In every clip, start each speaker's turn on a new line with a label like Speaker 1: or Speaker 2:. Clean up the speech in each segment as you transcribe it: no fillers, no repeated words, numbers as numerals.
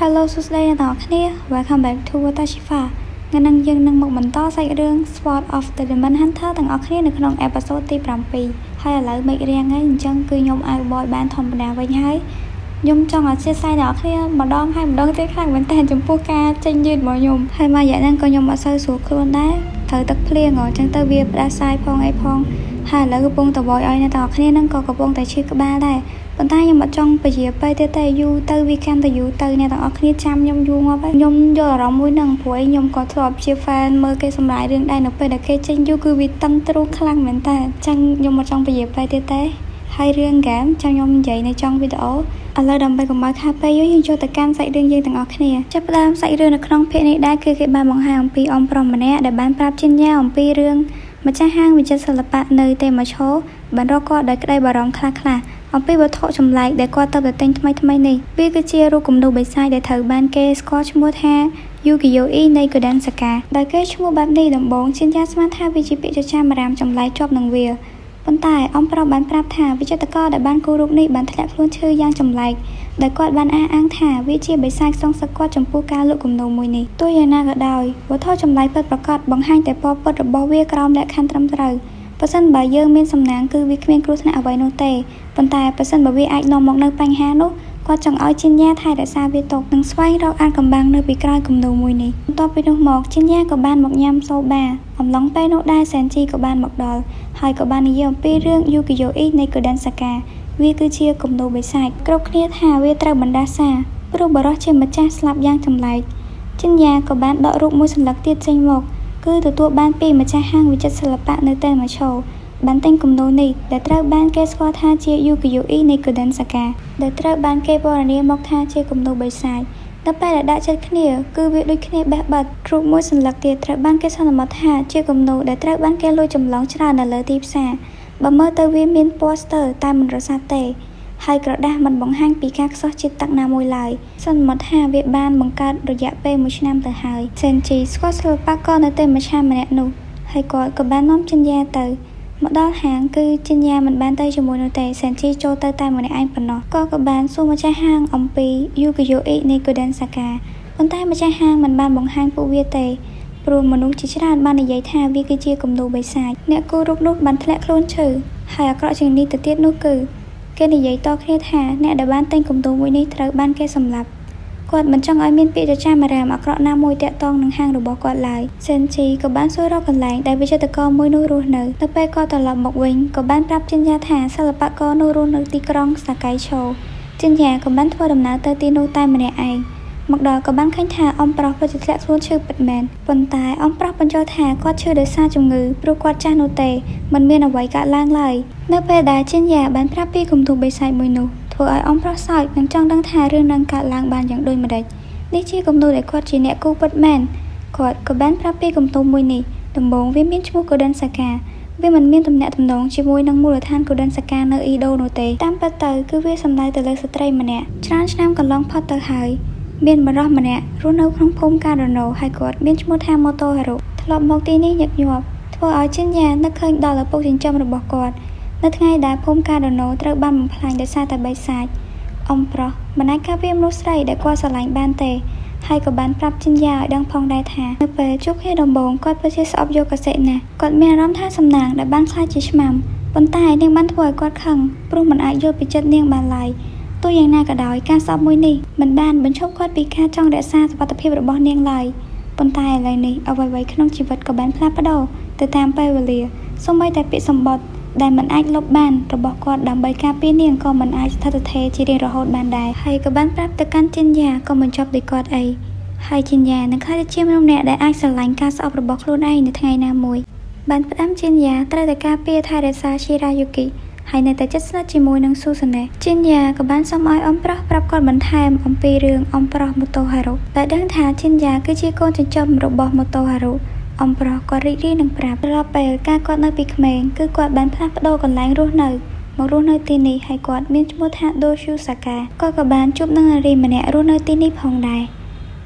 Speaker 1: Hello សួស្តីអ្នកទាំងអស់គ្នា Welcome back to Watashifa ថ្ងៃនេះយើងនឹងមកបន្តសាច់រឿង Sword of the Demon Hunter ទាំងអស់គ្នានៅក្នុងអេពីសូតទី 7 ហើយឥឡូវមេឃរាំងហើយអញ្ចឹងគឺខ្ញុំអាចបយបានធម្មតាវិញហើយខ្ញុំចង់អធិស្ឋានអ្នកគ្នាម្ដងហើយម្ដងទៀតខ្លាំងមែនតើចំពោះការចេញយឺតរបស់ខ្ញុំហើយមករយៈហ្នឹងក៏ខ្ញុំអត់សូវស្រួលខ្លួនដែរត្រូវទឹកភ្លៀងអញ្ចឹងទៅវាផ្ដាសាយផងអីផងហើយឥឡូវកំពុងតបយឲ្យអ្នកទាំងអស់គ្នាហ្នឹងក៏កំពុងតែឈឺក្បាលដែរប៉ុន្តែខ្ញុំអត់ចង់ពជាពេលទៀតទេយូរទៅវាកាន់តែយូរទៅអ្នកទាំងអស់គ្នាចាំខ្ញុំយូរងាប់ហើយខ្ញុំយល់អារម្មណ៍មួយហ្នឹងព្រោះខ្ញុំក៏ធ្លាប់ជា fan មើលគេសម្រាយរឿងដែរនៅពេលដែលគេចេញយូរគឺវាតឹងទ្រូងខ្លាំងមែនតើអញ្ចឹងខ្ញុំអត់ចង់ពជាពេលទៀតទេហើយរឿងហ្គេមចាំខ្ញុំនិយាយនៅចុងវីដេអូឥឡូវដើម្បីកុំឲ្យខាតពេលយូរយើងចូលទៅកាន់សាច់រឿងយើងទាំងអស់គ្នាចាប់ផ្ដើមសាច់រឿងនៅក្នុងភាគនេះដែរគឺគេបានបង្ហាញអំពីអ៊ំប្រុសម្នាក់ដែលបានប្រាប់ចិនយ៉ាអំពីរឿងម្ចាស់ហាងវិចិត្រសិល្បៈនៅទេម៉ាឈោបានរកគាត់ដោយក្តីបារម្ភខ្លះៗអំពីវត្ថុចម្លែកដែលគាត់ទៅទិញថ្មីនេះវាគឺជារូបគំនូរបិសាចដែលត្រូវបានគេស្គាល់ឈ្មោះថាយូគីយ៉ូអ៊ីនៃកូដានសាកាដោយគេឈ្មោះបែបនេះដំបូងចិនយ៉ាស្មានថាវាជាពាក្យចចាមអារាមចម្លែកជាប់នឹងវាប៉ុន្តែអ៊ំប្រុសបានប្រាប់ថាវិចិត្រករដែលបានគូររូបនេះបានធ្លាក់ខ្លួនឈឺយ៉ាងចម្លែកដែលគាត់បានអះអាងថាវាជាបិសាចសងសឹកគាត់ចំពោះការលក់គំនូរមួយនេះទោះយ៉ាងណាក៏ដោយវត្ថុចម្លែកពិតប្រាកដបង្ហាញតែពណ៌ពិតរបស់វាក្រោមលក្ខខណ្ឌត្រឹមត្រូវបើសិនបើយើងមានសំណាងគឺវាគ្មានគ្រោះថ្នាក់អ្វីនោះទេប៉ុន្តែបើសិនបើវាអាចនាំមកនៅបញ្ហានោះគាត់ចង់ឲ្យចិនយ៉ាថែរក្សាវាទុកនិងស្វែងរកអាថ៌កំបាំងនៅពីក្រោយគំនូរមួយនេះបន្ទាប់ពីនោះមកចិនយ៉ាក៏បានមកញ៉ាំសូបាអំឡុងពេលនោះដែរសែនជីក៏បានមកដល់ហើយក៏បាននិយាយអំពីរឿងយូគីយ៉ូអ៊ីនៃកូដានសាកាវាគឺជាគំនូរបិសាចគ្រប់គ្នាថាវាត្រូវបណ្ដាសាព្រោះបរិះជាម្ចាស់ស្លាប់យ៉ាងចម្លែកចិនយ៉ាក៏បានដករូបមួយសន្លឹកទៀតចេញមកគឺទទួលបានពីម្ចាស់ហាងវិចិត្រសិល្បៈនៅទេម៉ាឈោបានទិញគំនូរនេះដែលត្រូវបានគេស្គាល់ថាជាយូគីយ៉ូអ៊ីនៃកូដានសាកាដែលត្រូវបានគេពណ៌នាមកថាជាគំនូរបិសាចដល់ពេលដែលដាក់ចិត្តគ្នាគឺវាដូចគ្នាបេះបិទរូបមួយសន្លឹកទៀតត្រូវបានគេសន្មតថាជាគំនូរដែលត្រូវបានគេលួចចម្លងច្រើននៅលើទីផ្សារបើមើលទៅវាមានពណ៌ស្ទើរតែមិនរសាត់ទេហើយក្រដាស់មិនបង្ហាញពីការខ្សោះជាតិទឹកណាមួយឡើយសន្មតថាវាបានបង្កើតរយៈពេល1ឆ្នាំទៅហើយសេនជីស្គាល់សិល្បករនៅទេមច្ឆាម្នាក់នោះហើយគាត់ក៏បាននាំចិនយ៉ាទៅមកដល់ហាងគឺចិនយ៉ាមិនបានទៅជាមួយនោះទេសេនជីចូលទៅតែម្នាក់ឯងប៉ុណ្ណោះក៏បានសួរម្ចាស់ហាងអំពីយូគីយ៉ូអ៊ីនៃកូដានសាកាប៉ុន្តែម្ចាស់ហាងមិនបានបង្ហាញពួកវាទេព្រោះមនុស្សជាច្រើនបាននិយាយថាវាគឺជាគំនូរបិសាចអ្នកគូររូបនោះបានធ្លាក់ខ្លួនឈឺហើយអាក្រក់ជាងនេះទៅទៀតនោះគឺគេនិយាយតគ្នាថាអ្នកដែលបានទិញគំនូរមួយនេះត្រូវបានគេសម្លាប់គាត់មិនចង់ឲ្យមានពាក្យចចាមអារាមអាក្រក់ណាមួយតាក់ទងនឹងហាងរបស់គាត់ឡើយសេនជីក៏បានសួររកកន្លែងដែលវិចិត្រករមួយនោះរស់នៅពេលគាត់ត្រឡប់មកវិញក៏បានប្រាប់ចិនយ៉ាថាសិល្បករនោះរស់នៅទីក្រុងសាកៃឈោចិនយ៉ាក៏បានធ្វើដំណើរទៅទីនោះតែម្នាក់ឯងមកដល់ក៏បានឃើញថាអ៊ំប្រុសពិតជាធ្លាក់ខ្លួនឈឺពិតមែនប៉ុន្តែអ៊ំប្រុសបញ្ជាក់ថាគាត់ឈឺដោយសារជំងឺព្រោះគាត់ចាស់នោះទេមិនមានអ្វីកើតឡើងឡើយនៅពេលដែលចិនយ៉ាបានប្រាប់ពីគំនូរបិសាចមួយនោះធ្វើឲ្យអ៊ំប្រុសសើចនិងចង់ដឹងថារឿងនឹងកើតឡើងបានយ៉ាងដូចម្តេចនេះជាគំនូរដែលគាត់ជាអ្នកគូពិតមែនគាត់ក៏បានប្រាប់ពីគំនូរមួយនេះដំបូងវាមានឈ្មោះកូដានសាកាវាមិនមានទំនាក់ទំនងជាមួយនឹងមូលដ្ឋានកូដានសាកានៅអ៊ីដូនោះទេតាមពិតទៅគឺវាសំដៅទៅលើស្ត្រីម្នាក់ច្រើនឆ្នាំកន្លងផុតទៅហើយមានបរិះម្នាក់រស់នៅក្នុងភូមិកាដូណូហើយគាត់មានឈ្មោះថាម៉ូតូហារុធ្លាប់មកទីនេះញឹកញាប់ធ្វើឲ្យចិនយ៉ានឹកឃើញដល់ឪពុកចិញ្ចឹមរបស់គាត់នៅថ្ងៃដែលភូមិកាដូណូត្រូវបានបំផ្លាញដោយសារតែបិសាចអ៊ំប្រុសមិនអាចការពារមនុស្សស្រីដែលគាត់ស្រឡាញ់បានទេហើយក៏បានប្រាប់ចិនយ៉ាឲ្យដឹងផងដែរថានៅពេលជួបគ្នាដំបូងគាត់ពិតជាស្អប់យកកសិណាស់គាត់មានអារម្មណ៍ថាសំណាងដែលបានខ្លាចជាឆ្មាំប៉ុន្តែនាងបានធ្វើឲ្យគាត់ខឹងព្រោះមិនអាចយល់ពីចិត្តនាងបានឡើយទោះយ៉ាងណាក៏ដោយការស្អប់មួយនេះមិនបានបញ្ឈប់គាត់ពីការចង់រក្សាសុវត្ថិភាពរបស់នាងឡើយប៉ុន្តែឥឡូវនេះអ្វីៗក្នុងជីវិតក៏បានផ្លាស់ប្ដូរទៅតាមពេលវេលាសូម្បីតែពាក្យសម្បត្តិដែលមិនអាចលុបបានរបស់គាត់ដើម្បីការពារនាងក៏មិនអាចស្ថិតស្ថេរជារៀងរហូតបានដែរហើយក៏បានប្រាប់ទៅកាន់ចិនយ៉ាក៏មិនចប់ដោយគាត់អីហើយចិនយ៉ានឹងក្លាយទៅជាមនុស្សម្នាក់ដែលអាចស្រឡាញ់ការស្អប់របស់ខ្លួនឯងនៅថ្ងៃណាមួយបានផ្ដាំចិនយ៉ាត្រូវតែការពារថែរក្សាឈីរ៉ាយូគីហើយនៅតែជិតស្និទ្ធជាមួយនឹងស៊ូសាណេចិនយ៉ាក៏បានសុំឲ្យអ៊ំប្រុសប្រាប់គាត់បន្ថែមអំពីរឿងអ៊ំប្រុសម៉ូតូហារុដែលដឹងថាចិនយ៉ាគឺជាកូនចិញ្ចឹមរបស់ម៉ូតូហារុអ៊ំប្រុសក៏រីករាយនឹងប្រាប់រាល់ពេលការគាត់នៅពីក្មេងគឺគាត់បានផ្លាស់ប្ដូរកន្លែងរស់នៅមករស់នៅទីនេះហើយគាត់មានឈ្មោះថាដូស៊ូសាកាគាត់ក៏បានជួបនឹងនារីម្នាក់រស់នៅទីនេះផងដែរ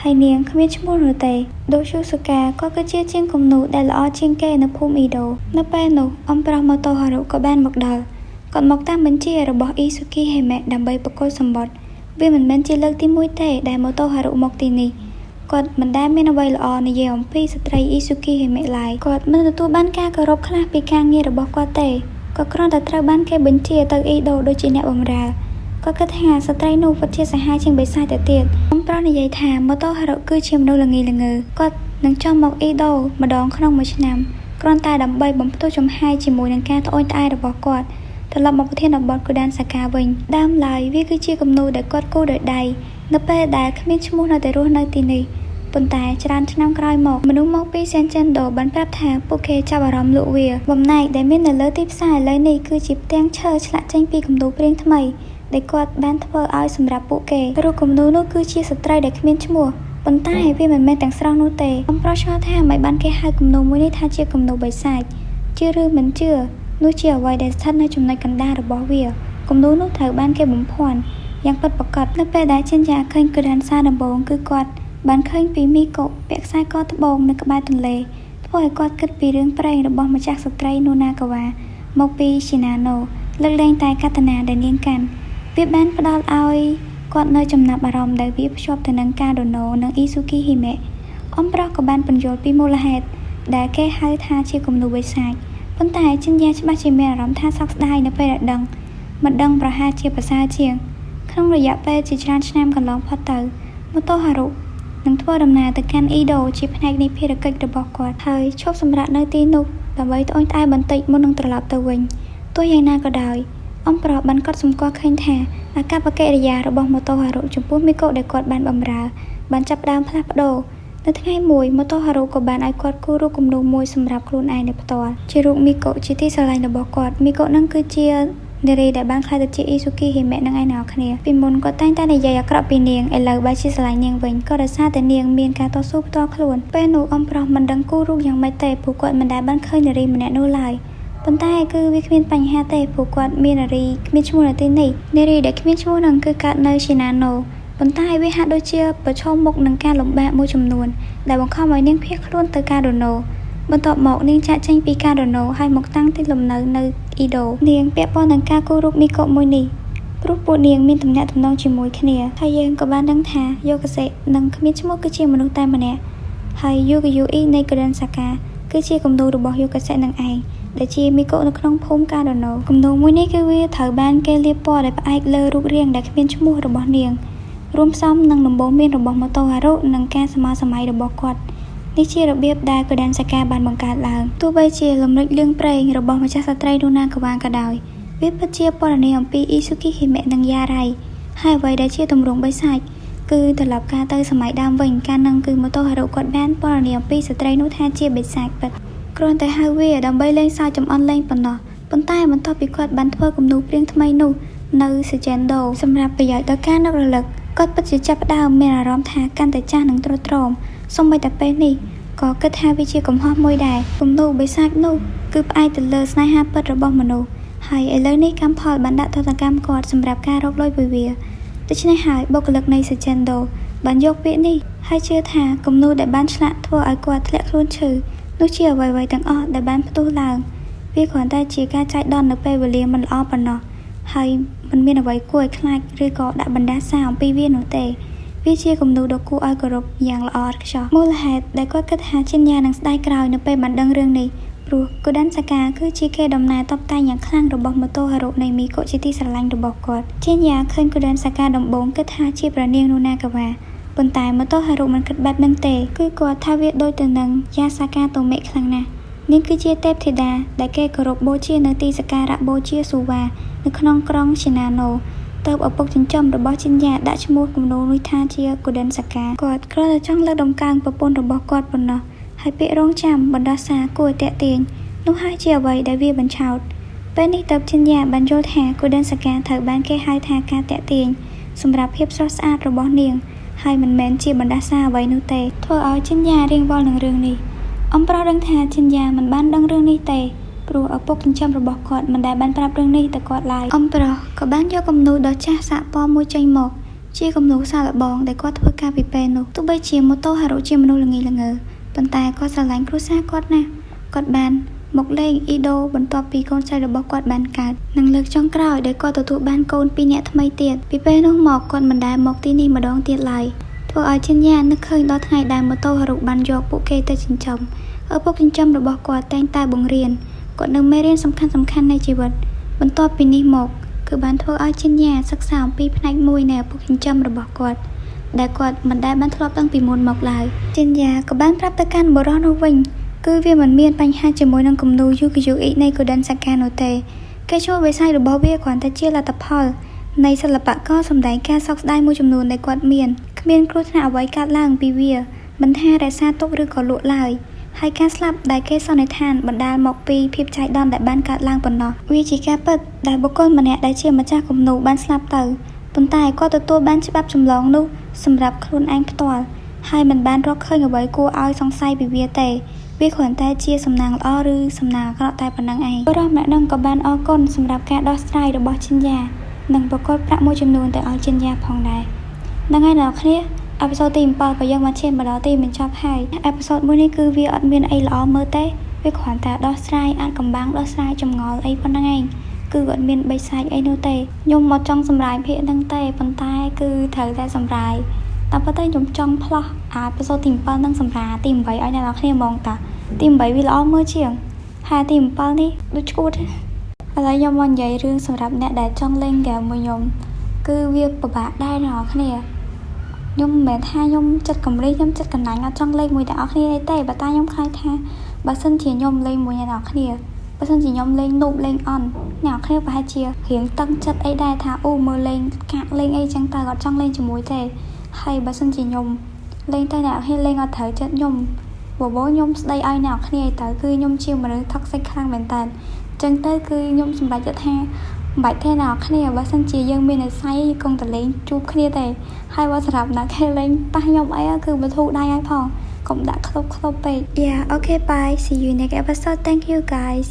Speaker 1: ហើយនាងគ្មានឈ្មោះនោះទេដូស៊ូសាកាគាត់គឺជាជាងគំនូរដែលល្អជាងគេនៅភូមិអ៊ីដូនៅពេលនោះអ៊ំប្រុសម៉ូតូហារុក៏បានមកដល់គាត់មកតាមបញ្ជារបស់អ៊ីស៊ូគីហេម៉េដើម្បីប្រគល់សម្បត្តិ វាមិនមែនជាលើកទី1ទេដែលម៉ូតូហារុមកទីនេះគាត់មិនដែលមានអ្វីល្អនិយាយអំពីស្ត្រីអ៊ីស៊ូគីហេមេឡើយគាត់មិនទទួលបានការគោរពខ្លះពីការងាររបស់គាត់ទេគាត់គ្រាន់តែត្រូវបានគេបញ្ជាទៅអ៊ីដូដូចជាអ្នកបម្រើគាត់គិតថាស្ត្រីនោះពិតជាសាហាវជាងបិសាចទៅទៀតខ្ញុំប្រុសនិយាយថាម៉ូតូហារុគឺជាមនុស្សល្ងីល្ងើគាត់នឹងចង់មកអ៊ីដូម្ដងក្នុងមួយឆ្នាំគ្រាន់តែដើម្បីបំផ្ទុះចំហាយជាមួយនឹងការត្អូញត្អែររបស់គាត់ត្រឡប់មកប្រធានបទគូដានសាកាវិញដើមឡើយវាគឺជាគំនូរដែលគាត់គូរដោយដៃនៅពេលដែលគ្មានឈ្មោះនៅតែរស់នៅទីនេះប៉ុន្តែច្រើនឆ្នាំក្រោយមកមនុស្សមកពីសេនជិនដូបានប្រាប់ថាពួកគេចាប់អារម្មណ៍លក់វាបំណែកដែលមាននៅលើទីផ្សារឥឡូវនេះគឺជាផ្ទាំងឈើឆ្លាក់ចេញពីគំនូរព្រាងថ្មីដែលគាត់បានធ្វើឲ្យសម្រាប់ពួកគេរូបគំនូរនោះគឺជាស្ត្រីដែលគ្មានឈ្មោះប៉ុន្តែវាមិនមែនទាំងស្រុងនោះទេខ្ញុំប្រុសឆ្ងល់ថាមិនបានគេហៅគំនូរមួយនេះថាជាគំនូរបិសាចជឿឬមិនជឿនោះជាអ្វីដែលស្ថិតនៅចំណុចកណ្ដាលរបស់វាគំនូរនោះត្រូវបានគេបំភាន់យ៉ាងពិតប្រាកដនៅពេលដែលចិនយ៉ាឃើញគ្រាន់សារដំបូងគឺគាត់បានឃើញពីមីកូពាក់ខ្សែកត្បូងនៅក្បែរទន្លេធ្វើឲ្យគាត់គិតពីរឿងព្រេងរបស់ម្ចាស់ស្ត្រីនូណាកាវ៉ាមកពីស៊ីណាណូលើកលែងតែកតនាដែលនាងកាន់វាបានផ្ដល់ឲ្យគាត់នៅចំណាប់អារម្មណ៍ដែលវាភ្ជាប់ទៅនឹងការដូណូនិងអ៊ីស៊ូគីហ៊ីមេអំប្រុសក៏បានបញ្យល់ពីមូលហេតុដែលគេហៅថាជាគំនូរបិសាចប៉ុន្តែចិនយ៉ាច្បាស់ជាមានអារម្មណ៍ថាសោកស្ដាយនៅពេលដែលមិនដឹងប្រហែលជាប្រសើរជាងក្នុងរយៈពេលជាច្រើនឆ្នាំកន្លងផុតទៅម៉ូតូហារុនឹងធ្វើដំណើរទៅកាន់អ៊ីដូជាផ្នែកនៃភារកិច្ចរបស់គាត់ហើយឈប់សម្រាកនៅទីនោះដើម្បីត្អូញត្អែរបន្តិចមុននឹងត្រឡប់ទៅវិញទោះយ៉ាងណាក៏ដោយអំប្រុសបានកត់សម្គាល់ឃើញថាអាកប្បកិរិយារបស់ម៉ូតូហារុចំពោះមីកូដែលគាត់បានបម្រើបានចាប់ផ្ដើមផ្លាស់ប្ដូរនៅថ្ងៃមួយម៉ូតូហារុក៏បានឲ្យគាត់គូររូបគំនូរមួយសម្រាប់ខ្លួនឯងនៅផ្ទាល់ជារូបមីកូជាទីស្រឡាញ់របស់គាត់មីកូនឹងគឺជានារីដែលបានក្លាយទៅជាអ៊ីស៊ូគីហេមេនឹងឯណោគ្នាពីមុនគាត់តែងតែនិយាយអាក្រក់ពីនាងឥឡូវបែរជាស្រឡាញ់នាងវិញក៏ដោយសារតែនាងមានការតស៊ូផ្ទាល់ខ្លួនពេលនោះអំប្រុសមិនដឹងគូររូបយ៉ាងម៉េចទេព្រោះគាត់មិនដែលបានឃើញនារីម្នាក់នោះឡើយប៉ុន្តែគឺវាគ្មានបញ្ហាទេព្រោះគាត់មាននារីគ្មានឈ្មោះនៅទីនេះនារីដែលគ្មានឈ្មោះនឹងគឺកើតនៅស៊ីណាណូប៉ុន្តែវាហាក់ដូចជាប្រឈមមុខនឹងការលំបាកមួយចំនួនដែលបង្ខំឲ្យនាងភៀសខ្លួនទៅការដូណូបន្ទាប់មកនាងចាក់ចេញពីការដូណូហើយមកតាំងទីលំនៅនៅអ៊ីដូនាងពាក់ព័ន្ធនឹងការគូររូបមីកូមួយនេះព្រោះពួកនាងមានទំនាក់ទំនងជាមួយគ្នាហើយយើងក៏បានដឹងថាយូកាសេនិងគ្មានឈ្មោះគឺជាមនុស្សតែម្នាក់ហើយយូកាយូអ៊ីនៃក្រានសាកាគឺជាគំនូររបស់យូកាសេនឹងឯងដែលជាមីកូនៅក្នុងភូមិការដូណូគំនូរមួយនេះគឺវាត្រូវបានគេលាបពណ៌ដែលផ្អែកលើរូបរាងដែលគ្មានឈ្មោះរបស់នាងរួមផ្សំនឹងដំបូន្មានរបស់ម៉ូតូហារុនិងការសម័យសម័យរបស់គាត់នេះជារបៀបដែលកូដានសាកាបានបង្កើតឡើងទោះបីជាលំរិចលឿងប្រេងរបស់ម្ចាស់ស្ត្រីនូណាកាវ៉ាក៏ដោយវាពិតជាពណ៌នាអំពីអ៊ីស៊ូគីហេមេនិងយ៉ារ៉ៃហើយអ្វីដែលជាទម្រង់បិសាចគឺត្រឡប់ការទៅសម័យដើមវិញកាលនោះគឺម៉ូតូហារុគាត់បានពណ៌នាអំពីស្ត្រីនោះថាជាបិសាចពិតគ្រាន់តែហៅវាដើម្បីលេងសើចចំអន់លេងប៉ុណ្ណោះប៉ុន្តែបន្ទាប់ពីគាត់បានធ្វើគំនូរព្រាងថ្មីនោះនៅសេជែនដូសម្រាប់ប្រយោជន៍ដល់ការនឹករលឹកគាត់ពិតជាចាប់ផ្ដើមមានអារម្មណ៍ថាកាន់តែចាស់និងទ្រុឌទ្រោមសូម្បីតែពេលនេះក៏គិតថាវាជាកំហុសមួយដែរគំនូរបិសាចនោះគឺផ្អែកទៅលើស្នេហាពិតរបស់មនុស្សហើយឥឡូវនេះកម្មផលបានដាក់ទណ្ឌកម្មគាត់សម្រាប់ការរកលុយពីវាដូច្នេះហើយបុគ្គលិកនៃសេជែនដូបានយកពាក្យនេះហើយជឿថាគំនូរដែលបានឆ្លាក់ធ្វើឲ្យគាត់ធ្លាក់ខ្លួនឈឺនោះជាអ្វីៗទាំងអស់ដែលបានផ្ទុះឡើងវាគ្រាន់តែជាការចែកដន្យនៅពេលវេលាមិនល្អប៉ុណ្ណោះហើយមិនមានអ្វីគួរឲ្យខ្លាចឬក៏ដាក់បណ្ដាសាអំពីវានោះទេវាជាគំនូរដ៏គួរឲ្យគោរពយ៉ាងល្អឥតខ្ចោះមូលហេតុដែលគាត់គិតថាចិនយ៉ានឹងស្ដាយក្រោយនៅពេលបានដឹងរឿងនេះព្រោះកូដានសាកាគឺជាគេដំណើរតបតែងយ៉ាងខ្លាំងរបស់ម៉ូតូហារុនៃមីកូជាទីស្រឡាញ់របស់គាត់ចិនយ៉ាឃើញកូដានសាកាដំបូងគិតថាជាព្រះនាងនូណាកាវ៉ាប៉ុន្តែម៉ូតូហារុមិនគិតបែបហ្នឹងទេគឺគាត់ថាវាដូចទៅនឹងយ៉ាសាកាតូមេខ្លាំងណាស់នាងគឺជាទេពធីតាដែលគេគោរពបូជានៅទីសក្ការៈបូជាស៊ូវ៉ានៅក្នុងក្រុងស៊ីណាណូតើឪពុកចិញ្ចឹមរបស់ចិនយ៉ាដាក់ឈ្មោះគំនូរនោះថាជាកូដិនសាកាគាត់គ្រាន់តែចង់លើកដំកើងប្រពន្ធរបស់គាត់ប៉ុណ្ណោះហើយពាក្យរងចាំបណ្ដោះសារគួរតែទាក់ទាញនោះហើយជាអ្វីដែលវាបញ្ឆោតពេលនេះតើចិនយ៉ាបានយល់ថាកូដិនសាកាត្រូវបានគេហៅថាការតាក់ទាញសម្រាប់ភាពស្រស់ស្អាតរបស់នាងហើយមិនមែនជាបណ្ដាសាអ្វីនោះទេធ្វើឲ្យចិនយ៉ារៀងវល់នឹងរឿងនេះអំប្រុសដឹងថាចិនយ៉ាមិនបានដឹងរឿងនេះទេព្រោះឪពុកចិញ្ចឹមរបស់គាត់មិនដែលបានប្រាប់រឿងនេះទៅគាត់ឡើយអំប្រុសក៏បានយកគំនូរដ៏ចាស់សាកពណ៌មួយចេញមកជាគំនូរសាកល្បងដែលគាត់ធ្វើការពីពេលនោះទោះបីជាម៉ូតូហារុជាមនុស្សល្ងីល្ងើប៉ុន្តែគាត់ស្រឡាញ់គ្រួសារគាត់ណាស់គាត់បាន មកលេងអ៊ីដូបន្ទាប់ពីកូនស្រីរបស់គាត់បានកើតនិងលើកចុងក្រោយដែលគាត់ទទួលបានកូន2នាក់ថ្មីទៀតពីពេលនោះមកគាត់មិនដែលមកទីនេះម្ដងទៀតឡើយធ្វើឲ្យចិនយ៉ានឹកឃើញដល់ថ្ងៃដែលម៉ូតូហរុបានយកពួកគេទៅចិញ្ចឹមឪពុកចិញ្ចឹមរបស់គាត់តែងតែបង្រៀនគាត់នៅមេរៀនសំខាន់នៃជីវិតបន្ទាប់ពីនេះមកគឺបានធ្វើឲ្យចិនយ៉ាសិក្សាអំពីផ្នែកមួយនៃឪពុកចិញ្ចឹមរបស់គាត់ដែលគាត់មិនដែលបានធ្លាប់ដឹងពីមុនមកឡើយចិនយ៉ាក៏បានប្រាប់ទៅកាន់បុរសនោះវិញគឺវាមិនមានបញ្ហាជាមួយនឹងគំនូរយូគីយូអ៊ីនៃកូដិនសាកានោះទេគេឈ្មោះវិស័យរបស់វាគ្រាន់តែជាលទ្ធផលនៃសិល្បករសម្ដែងការសោកស្ដាយមួយចំនួនដែលគាត់មានគ្មានគ្រោះថ្នាក់អ្វីកើតឡើងពីវាមិនថារក្សាទុកឬក៏លក់ឡើយហើយការស្លាប់ដែលគេសន្និដ្ឋានបណ្ដាលមកពីភាពចៃដន្យដែលបានកើតឡើងប៉ុណ្ណោះវាជាការពិតដែលបុគ្គលម្នាក់ដែលជាម្ចាស់គំនូរបានស្លាប់ទៅប៉ុន្តែគាត់ទទួលបានច្បាប់ចម្លងនោះសម្រាប់ខ្លួនឯងផ្ទាល់ហើយមិនបានរកឃើញអ្វីគួរឲ្យសង្ស័យពីវាទេវាគ្រាន់តែជាសំណាងល្អឬសំណាងអាក្រក់តែប៉ុណ្ណឹងឯងបុរសម្នាក់នឹងក៏បានអរគុណសម្រាប់ការដោះស្រាយរបស់ចិនយ៉ានិងប្រកបប្រាក់មួយចំនួនទៅឲ្យចិនយ៉ាផងដែរហ្នឹងហើយអ្នកគ្នាអេពីសូតទី7ក៏យើងបានឈានមកដល់ទីបញ្ចប់ហើយអេពីសូតមួយនេះគឺវាអត់មានអីល្អមើលទេវាគ្រាន់តែដោះស្រាយអាចកំបាំងដោះស្រាយចម្ងល់អីប៉ុណ្ណឹងឯងគឺអត់មានបិសាចអីនោះទេខ្ញុំមកចង់សម្រាយភាគហ្នឹងទេប៉ុន្តែគឺត្រូវតែសម្រាយតែប៉ុន្តែខ្ញុំចង់ផ្លោះអេពីសូតទី7នឹងសម្រាទី8ឲ្យអ្នកនរគ្នាហ្មងតាទី8វាល្អមើលជាងហើយទី7នេះដូចឈួតឥឡូវខ្ញុំមកនិយាយរឿងសម្រាប់អ្នកដែលចង់លេងហ្គេមមួយខ្ញុំគឺវាពិបាកដែរអ្នកនរគ្នាខ្ញុំមិនមែនថាខ្ញុំចិត្តកំរិះខ្ញុំចិត្តកណ្ដាញ់អត់ចង់លេងមួយអ្នកនរគ្នាទេប៉ុន្តែខ្ញុំខ្លាចថាបើសិនជាខ្ញុំលេងមួយអ្នកនរគ្នាបើសិនជាខ្ញុំលេងនូបលេងអន់អ្នកនរគ្នាប្រហែលជារៀងតឹងចិត្តអីដែរថាអូមើលលេងកាក់លេងអីចឹងទៅអត់ចង់លេងជាមួយទេហើយបើសិនជាខ្ញុំលេងទៅអ្នកនរគ្នាលេងអត់ត្រូវចិត្តខ្ញុំបបោខ្ញុំស្ដីឲ្យអ្នកនរគ្នាទៅគឺខ្ញុំជាមនុស្ស toxic ខ្លាំងមែនតើចឹងទៅគឺខ្ញុំសម្រេចចិត្តថាមិនបាច់ទេអ្នកនរគ្នាបើសិនជាយើងមាននិស្ស័យគង់តែលេងជួបគ្នាទេហើយបើសម្រាប់អ្នកគេលេងប៉ះខ្ញុំអីគឺបធូរដៃឲ្យផងកុំដាក់ខ្លុបពេក Yeah okay bye see you next episode thank you guys